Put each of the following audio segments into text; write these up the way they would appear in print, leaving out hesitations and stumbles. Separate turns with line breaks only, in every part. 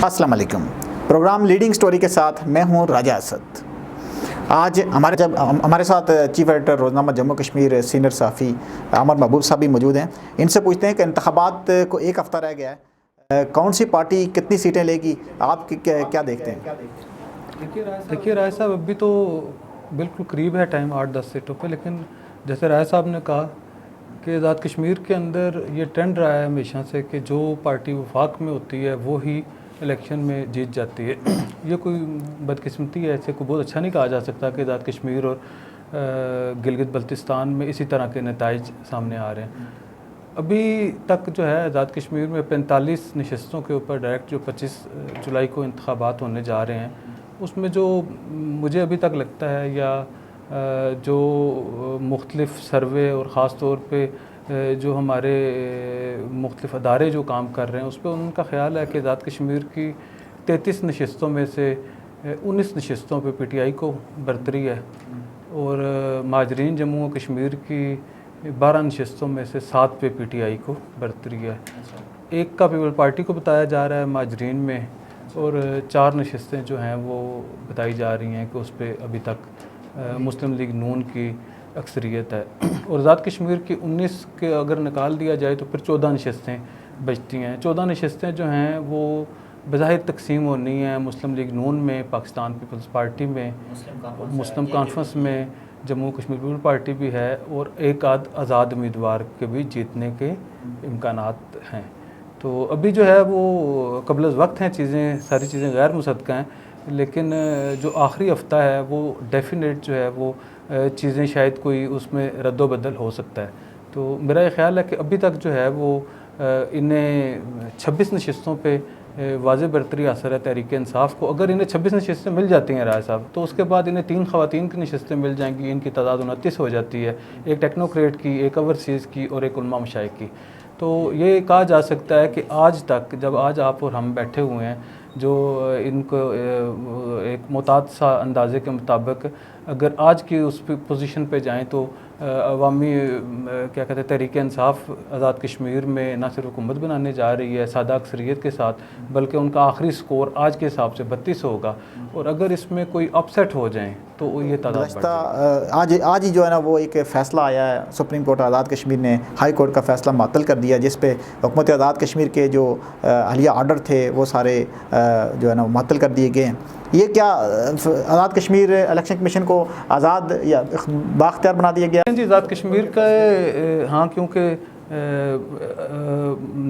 अस्सलाम वालेकुम। Programme leading story के साथ मैं हूं राजा असद। आज हमारे साथ चीफ एडिटर रोज़नामा जम्मू कश्मीर सीनियर सहाफ़ी अमर महबूब साहब भी मौजूद हैं। इनसे पूछते हैं कि इंतखाबात को एक हफ़्ता रह गया है, कौन सी पार्टी कितनी सीटें लेगी, आप क्या देखते हैं?
देखिए राय साहब, अभी तो बिल्कुल करीब है टाइम 8-10 सीटों पे, लेकिन जैसे राय साहब ने कहा कि आज़ाद कश्मीर के अंदर ये ट्रेंड रहा है हमेशा से कि जो पार्टी वफाक में होती है वो ही इलेक्शन में जीत जाती है। ये कोई बदकिस्मती है, ऐसे कोई बहुत अच्छा नहीं कहा जा सकता कि आज़ाद कश्मीर और गिलगित बल्तिस्तान में इसी तरह के नताइज सामने आ रहे हैं। अभी तक जो है आज़ाद कश्मीर में 45 नशस्तों के ऊपर डायरेक्ट जो 25 जुलाई को इंतखाबात होने जा रहे हैं, उसमें जो मुझे अभी तक लगता है या जो मुख्तलिफ़ सर्वे और ख़ास तौर पे जो हमारे मुख्तलिफ़ अदारे जो काम कर रहे हैं उस पर उनका ख़्याल है कि आज़ाद कश्मीर की 33 नशस्तों में से 19 नशस्तों पे PTI को बरतरी है और माजरीन जम्मू और कश्मीर की 12 नशस्तों में से 7 पे PTI को बरतरी है। एक का पीपल पार्टी को बताया जा रहा है माजरीन में, और 4 नशस्तें जो हैं वो बताई जा रही हैं कि उस पर अभी तक मुस्लिम लीग नून की अक्सरियत है। और आज़ाद कश्मीर की 19 के अगर निकाल दिया जाए तो फिर 14 नशस्तें बचती हैं। 14 नशस्तें जो हैं वो बज़ाहिर तकसीम होनी है मुस्लिम लीग नून में, पाकिस्तान पीपल्स पार्टी में, मुस्लिम कॉन्फ्रेंस में, जम्मू कश्मीर पीपल पार्टी भी है, और एक आध आज़ाद उम्मीदवार के भी जीतने के इम्कानात हैं। तो अभी जो है वो कबल वक्त हैं, सारी चीज़ें गैर मुसद्दक़ हैं, लेकिन जो आखिरी हफ़्ता है वो डेफिनेट जो है वो चीज़ें शायद कोई उसमें रद्दोबदल हो सकता है। तो मेरा ये ख़्याल है कि अभी तक जो है वो इन्हें 26 नशस्तों पे वाज़ेह बरतरी हासिल है तहरीक इंसाफ को। अगर इन्हें 26 नशस्तें मिल जाती हैं राय साहब, तो उसके बाद इन्हें 3 ख़वातीन की नशस्तें मिल जाएंगी। इनकी तादाद 29 हो जाती है, एक टेक्नोक्रेट की, एक ओवरसीज़ की और एक उलमा मशाइख की। तो ये कहा जा सकता है कि आज तक जब आज आप और हम बैठे हुए हैं, जो इनको एक मुताद सा अंदाज़े के मुताबिक अगर आज की उस पोजीशन पे जाएं तो अवामी क्या कहते हैं तहरीक इंसाफ आज़ाद कश्मीर में ना सिर्फ हुकूमत बनाने जा रही है सादा अक्सरियत के साथ, बल्कि उनका आखिरी स्कोर आज के हिसाब से 32 होगा। और अगर इसमें कोई अपसेट हो जाए तो ये तादाद
आज ही जो है ना वो एक फ़ैसला आया है सुप्रीम कोर्ट आज़ाद कश्मीर ने हाई कोर्ट का फ़ैसला मुअत्तल कर दिया, जिस पे हुकूमत आज़ाद कश्मीर के जो हालिया आर्डर थे वो सारे जो है ना मुअत्तल कर दिए गए हैं। ये क्या आज़ाद कश्मीर इलेक्शन कमीशन को आज़ाद या बाख्तियार बना दिया गया?
जी, आज़ाद कश्मीर का हाँ, क्योंकि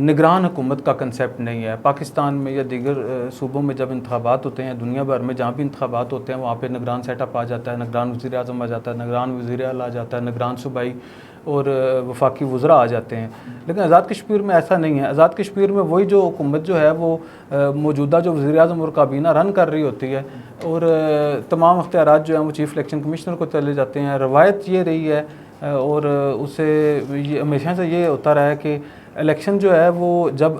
निगरान हुकूमत का कंसेप्ट नहीं है। पाकिस्तान में या दीगर सूबों में जब इंतखाबात होते हैं, दुनिया भर में जहाँ भी इंतखाबात होते हैं वहाँ पे निगरान सेटअप आ जाता है, निगरान वज़ीर आज़म आ जाता है, निगरान वज़ीर आला आ जाता है, निगरान सूबाई और वफाकी वज़रा आ जाते हैं। लेकिन आज़ाद कश्मीर में ऐसा नहीं है। आज़ाद कश्मीर में वही जो हुकूमत जो है वो मौजूदा जो वज़ीर आज़म और काबीना रन कर रही होती है, और तमाम अख्तियारात जो हैं वो चीफ़ इलेक्शन कमिश्नर को चले जाते हैं। रवायत ये रही है और उसे हमेशा से ये होता रहा है कि इलेक्शन जो है वो जब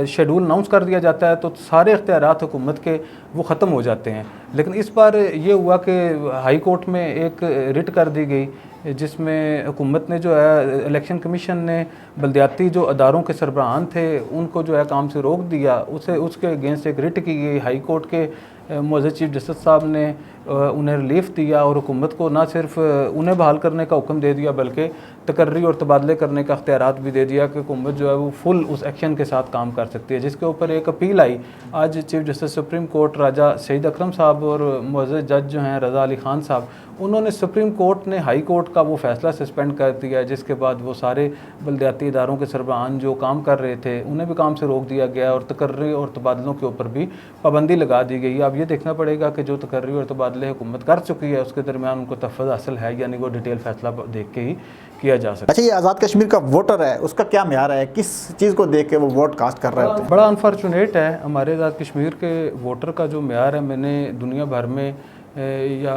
शेड्यूल अनाउंस कर दिया जाता है तो सारे इख्तियारात हुकूमत के वो ख़त्म हो जाते हैं। लेकिन इस बार ये हुआ कि हाई कोर्ट में एक रिट कर दी गई जिसमें हुकूमत ने जो है इलेक्शन कमीशन ने बल्दियाती जो अदारों के सरबराहान थे उनको जो है काम से रोक दिया। उसके अगेंस्ट एक रिट की गई। हाई कोर्ट के मुअज़्ज़ज़ चीफ जस्टिस साहब ने उन्हें रिलीफ दिया और हुकूमत को ना सिर्फ उन्हें बहाल करने का हुक्म दे दिया बल्कि तकर्री और तबादले करने का इख्तियारात भी दे दिया कि हुकूमत जो है वो फुल उस एक्शन के साथ काम कर सकती है, जिसके ऊपर एक अपील आई। आज चीफ जस्टिस सुप्रीम कोर्ट राजा सईद अकरम साहब और मुअज़्ज़ज़ जज जो हैं रज़ा अली ख़ान साहब, उन्होंने सुप्रीम कोर्ट ने हाई कोर्ट का वो फ़ैसला सस्पेंड कर दिया है, जिसके बाद वो सारे बल्दियाती इदारों के सरबराहान जो काम कर रहे थे उन्हें भी काम से रोक दिया गया और तकर्री और तबादलों के ऊपर भी पाबंदी लगा दी गई। अब ये देखना पड़ेगा कि जो तकर्री और तबादले हुकूमत कर चुकी है उसके दरमियान उनको तहफ़्फ़ुज़ हासिल है, यानी वो डिटेल फ़ैसला देख के ही किया जा सकता है।
अच्छा, ये आज़ाद कश्मीर का वोटर है, उसका क्या म्यार है, किस चीज़ को देख के वो वोट कास्ट कर रहे होते हैं?
बड़ा अनफॉर्चुनेट है हमारे आज़ाद कश्मीर के वोटर का जो म्यार है। मैंने दुनिया भर में या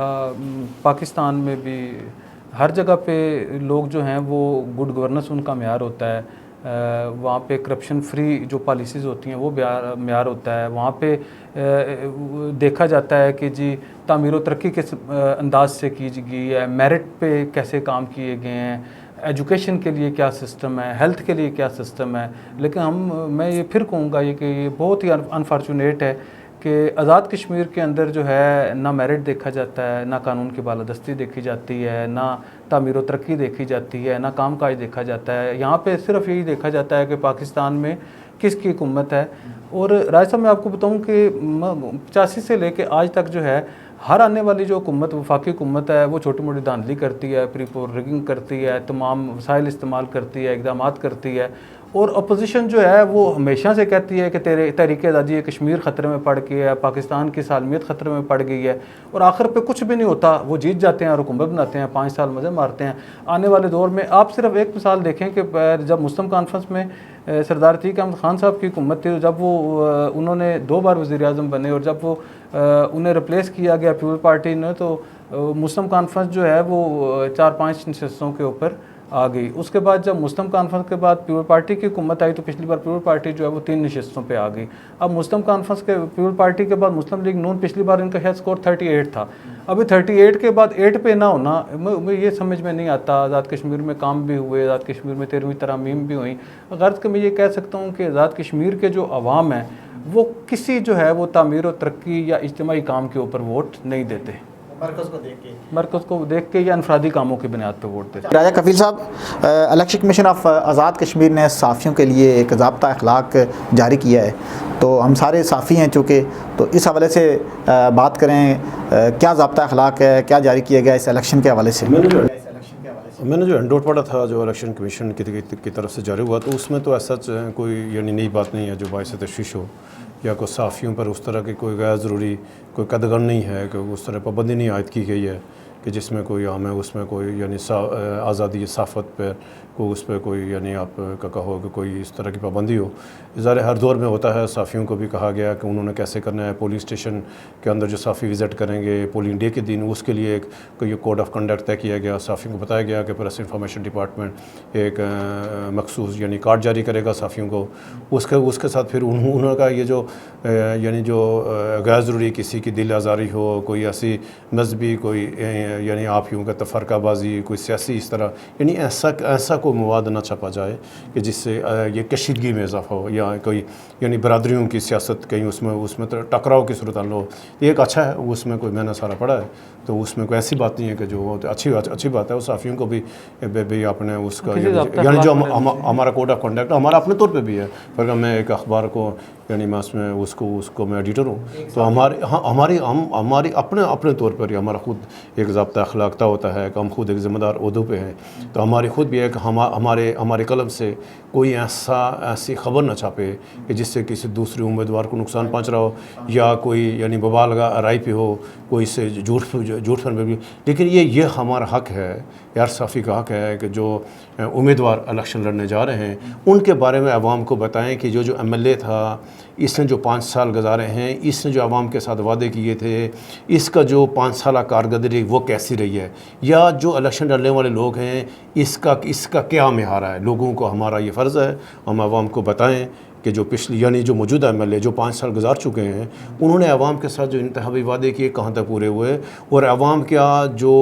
पाकिस्तान में भी हर जगह पे लोग जो हैं वो गुड गवर्नेंस उनका म्यार होता है। वहाँ पे करप्शन फ्री जो पॉलिसीज़ होती हैं वो म्यार होता है। वहाँ पे देखा जाता है कि जी तामीर व तरक्की किस अंदाज से की गई है, मेरिट पे कैसे काम किए गए हैं, एजुकेशन के लिए क्या सिस्टम है, हेल्थ के लिए क्या सिस्टम है। लेकिन मैं ये फिर कहूँगा ये कि ये बहुत ही अनफॉर्चुनेट है कि आज़ाद कश्मीर के अंदर जो है ना मेरिट देखा जाता है, ना कानून की बालादस्ती देखी जाती है, ना तामीर व तरक्की देखी जाती है, ना काम काज देखा जाता है। यहाँ पे सिर्फ यही देखा जाता है कि पाकिस्तान में किसकी हुकूमत है। और राय साहब मैं आपको बताऊँ कि 85 से लेके आज तक जो है हर आने वाली जो हुकूमत वफाकी हुकूमत है वो छोटी मोटी धांधली करती है, प्री पोल रिगिंग करती है, तमाम वसाइल इस्तेमाल करती है, इकदाम करती है। और अपोजिशन जो है वो हमेशा से कहती है कि तहरीक आज़ादी कश्मीर ख़तरे में पड़ गई है, पाकिस्तान की सालमियत ख़तरे में पड़ गई है। और आखिर पे कुछ भी नहीं होता, वो जीत जाते हैं और हुकूमत बनाते हैं, 5 साल मज़े मारते हैं। आने वाले दौर में आप सिर्फ एक मिसाल देखें कि जब मुस्लिम कॉन्फ्रेंस में सरदार अतीक अहमद ख़ान साहब की हुकूमत थी, जब वो उन्होंने 2 बार वज़ीर-ए-आज़म बने और जब वो उन्हें रिप्लेस किया गया पीपल पार्टी ने, तो मुस्लिम कॉन्फ्रेंस जो है वो 4-5 नशस्तों के ऊपर आ गई। उसके बाद जब मुस्लिम कॉन्फ्रेंस के बाद पीपल पार्टी की हुकूमत आई तो पिछली बार पीपल पार्टी जो है वो 3 नशस्तों पे आ गई। अब मुस्लिम कॉन्फ्रेंस के पीपल पार्टी के बाद मुस्लिम लीग नून पिछली बार इनका शायद स्कोर 38 था। अभी 38 के बाद 8 पे ना होना मुझे ये समझ में नहीं आता। आज़ाद कश्मीर में काम भी हुए, आज़ाद कश्मीर में 13वीं तरामीम भी हुई। गर्ज के मैं ये कह सकता हूँ कि आज़ाद कश्मीर के जो अवाम है वो किसी जो है वो तामीर व तरक्की या इज्तिमाई काम के ऊपर वोट नहीं देते, मरकज़ को देख के या अनफरादी कामों की बुनियाद पर वोट देते।
राजा कफील साहब, election commission of Azad Kashmir ने साफ़ियों के लिए एक ज़ाब्ता अखलाक जारी किया है, तो हम सारे साफ़ी हैं चूँकि, तो इस हवाले से बात करें, क्या ज़ाब्ता अखलाक है, क्या जारी किया गया इस इलेक्शन के हवाले से?
मैंने जो हैंडआउट पढ़ा था जो इलेक्शन कमीशन की तरफ से जारी हुआ, तो उसमें तो ऐसा कोई यानी नई बात नहीं है जो बाइस तशवीश हो या कोई साफ़ियों पर उस तरह की कोई गैर ज़रूरी कोई कदगन नहीं है कि उस तरह पाबंदी नहीं आयद की गई है कि जिसमें कोई आम है उसमें कोई यानी आज़ादी सहाफ़त पर को उस पर कोई यानी आप का कहो कि कोई इस तरह की पाबंदी हो। ज़ाहिर हर दौर में होता है। साफ़ियों को भी कहा गया कि उन्होंने कैसे करना है, पोलिंग स्टेशन के अंदर जो साफ़ी विज़िट करेंगे पोलिंग डे के दिन, उसके लिए एक कोई कोड ऑफ कंडक्ट तय किया गया। साफ़ियों को बताया गया कि प्रेस इंफॉर्मेशन डिपार्टमेंट एक मखसूस यानी कार्ड जारी करेगा साफ़ियों को। उसके साथ फिर उन्होंने कहा ये जो यानी जो गैर ज़रूरी किसी की दिल आज़ारी हो, कोई ऐसी मजहबी कोई यानी आप यूँ का तफरकाबाजी, कोई सियासी इस तरह यानी ऐसा कोई मवाद ना छपा जाए कि जिससे ये कशीदगी में इजाफा हो या कोई यानी बरादरियों की सियासत कहीं उसमें तो टकराव की सूरत हाल हो। एक अच्छा है, उसमें कोई मैंने सारा पढ़ा है, तो उसमें कोई ऐसी बात नहीं है कि जो अच्छी बात है। उस साफ़ियों को भी भाई आपने उसका यानी जो हमारा कोड ऑफ कंडक्ट हमारा अपने तौर पर भी है। पर मैं एक अखबार को यानी मैं उसमें उसको मैं एडिटर हूँ, तो हमारी अपने तौर पर ही हमारा ख़ुद एक ज़ाब्ता अखलाकता होता है कि हम खुद एक ज़िम्मेदार ओहदों पे हैं। तो हमारी ख़ुद भी है कि हमारे कलम से कोई ऐसी ख़बर ना छापे कि जिससे किसी दूसरे उम्मीदवार को नुकसान पहुँच रहा हो या कोई यानी बवाल राय पे हो, कोई इससे झूठ फन भी। लेकिन ये हमारा हक़ है यार, साफ़ी का हक़ है कि जो उम्मीदवार इलेक्शन लड़ने जा रहे हैं उनके बारे में आवाम को बताएं कि जो MLA था इसने जो 5 साल गुजारे हैं, इसने जो आवाम के साथ वादे किए थे, इसका जो 5 साल कारकर्दगी वो कैसी रही है, या जो इलेक्शन लड़ने वाले लोग हैं इसका क्या मिहारा है। लोगों को हमारा ये फ़र्ज़ है हम आवाम को बताएं कि जो पिछली यानी जो मौजूदा MLA जो 5 साल गुजार चुके हैं उन्होंने आवाम के साथ जो इंतखाबी वादे किए कहाँ तक पूरे हुए, और आवाम क्या जो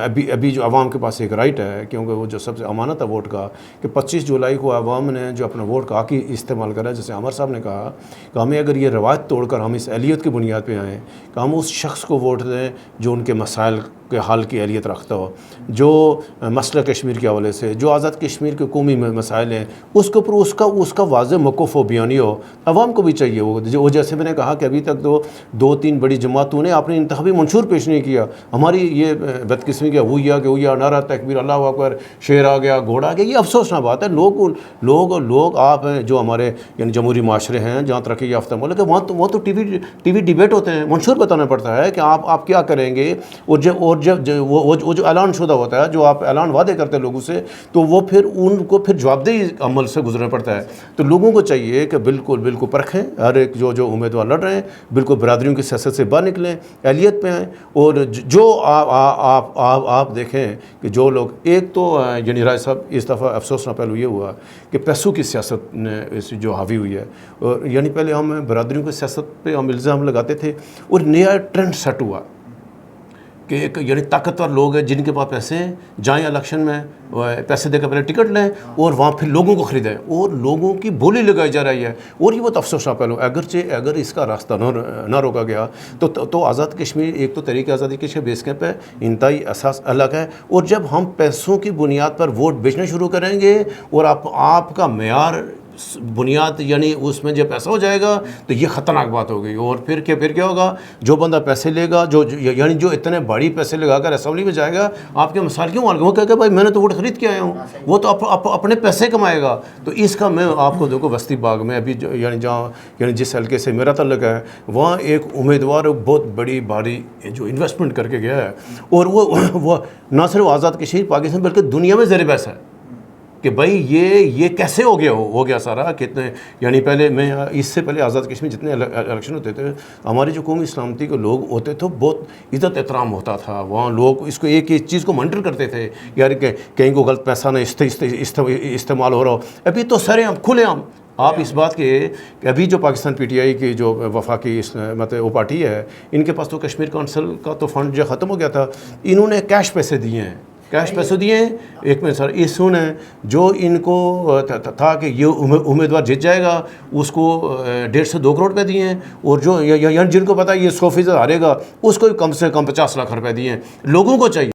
अभी जो आवाम के पास एक राइट है, क्योंकि वो जो सबसे अमानत है वोट का, कि 25 जुलाई को आवाम ने जो अपना वोट का हक़ इस्तेमाल करा। जैसे अमर साहब ने कहा कि हमें अगर ये रवायत तोड़कर हम इस अहलियत की बुनियाद पर आएँ कि हम उस शख्स को वोट दें जो उनके मसाइल के हल की अहलियत रखता हो, जो मसला कश्मीर के हवाले से जो आज़ाद कश्मीर के कौमी मसाइल हैं उसके ऊपर उसका वाज़े मौक़िफ़ हो, बयानी हो। आवाम को भी चाहिए वो जैसे मैंने कहा कि अभी तक तो 2-3 बड़ी जमातों ने अपने इंतखाबी मंशूर पेश नहीं किया। हमारी ये बदकिस्मती क्या हुआ नारा तकबीर अल्लाहु अकबर, शेर आ गया, घोड़ा आ गया, ये अफसोसनाक बात है। लोग आप हैं जो हमारे यानी जमहूरी माशरे हैं जहाँ तरक्की याफ्ता मुल्क है, वहाँ तो टीवी डिबेट होते हैं, मंशूर बताना पड़ता है कि आप क्या करेंगे। और जब वो जो ऐलान शुदा होता है, जो आप ऐलान वादे करते हैं लोगों से, तो वो फिर उनको फिर जवाबदेही अमल से गुजरना पड़ता है। तो लोगों को चाहिए कि बिल्कुल परखें हर एक जो उम्मीदवार लड़ रहे हैं, बिल्कुल बरादरियों की सियासत से बाहर निकलें, अहलियत पे आएँ। और जो आप देखें कि जो लोग एक तो यानी राय साहब इस दफ़ा अफसोसनाक पहलू ये हुआ कि पैसों की सियासत ने जो हावी हुई है, और यानी पहले हम बरादरियों की सियासत पे हम इल्ज़ाम लगाते थे और नया ट्रेंड सेट हुआ कि एक यानी ताकतवर लोग हैं जिनके पास पैसे हैं, जाएँ इलेक्शन में पैसे देकर पहले टिकट लें और वहाँ फिर लोगों को ख़रीदें और लोगों की बोली लगाई जा रही है। और ये बहुत अफसोस का पहलू, अगर इसका रास्ता ना रोका गया तो आज़ाद कश्मीर एक तो तहरीक आज़ादी के बेस कैंप है, इंतहाई एहसास अलग है। और जब हम पैसों की बुनियाद पर वोट बेचना शुरू करेंगे और आपका मेयार बुनियाद यानी उसमें जब पैसा हो जाएगा तो ये ख़तरनाक बात हो गई। और फिर क्या होगा, जो बंदा पैसे लेगा, यानी जो इतने बड़ी पैसे लगाकर असेंबली में जाएगा, आपके मिसाल क्यों मालूम, वो कहेगा भाई मैंने तो वोट खरीद के आया हूँ, वो तो अपने पैसे कमाएगा। तो इसका मैं आपको देखो बस्ती बाग में अभी यानी जिस हल्के से मेरा तल्लुक है, वहाँ एक उम्मीदवार बहुत बड़ी भारी जो इन्वेस्टमेंट करके गया है और वो ना सिर्फ आज़ाद कश्मीर पाकिस्तान बल्कि दुनिया में ज़ेर बहस है कि भाई ये कैसे हो गया सारा। कितने यानी पहले मैं इससे पहले आज़ाद कश्मीर जितने इलेक्शन होते थे, हमारी जो कौमी सलामती के लोग होते थे बहुत इज़्ज़त एहतराम होता था। वहाँ लोग इसको एक चीज़ को मॉनिटर करते थे, यार कहीं को गलत पैसा ना इस्तेमाल हो रहा हो। अभी तो सरेआम खुलेआम आप इस बात के अभी जो पाकिस्तान पीटीआई की जो वफाकी मतलब वो पार्टी है, इनके पास तो कश्मीर काउंसिल का तो फंड जो ख़त्म हो गया था, इन्होंने कैश पैसे दिए हैं, कैश पैसे दिए। एक मिनट सर, इस सुने जो इनको था कि ये उम्मीदवार जीत जाएगा उसको 1.5 से 2 करोड़ रुपए दिए हैं, और जो जिनको पता है ये 100% हारेगा उसको कम से कम 50 लाख रुपए दिए हैं। लोगों को चाहिए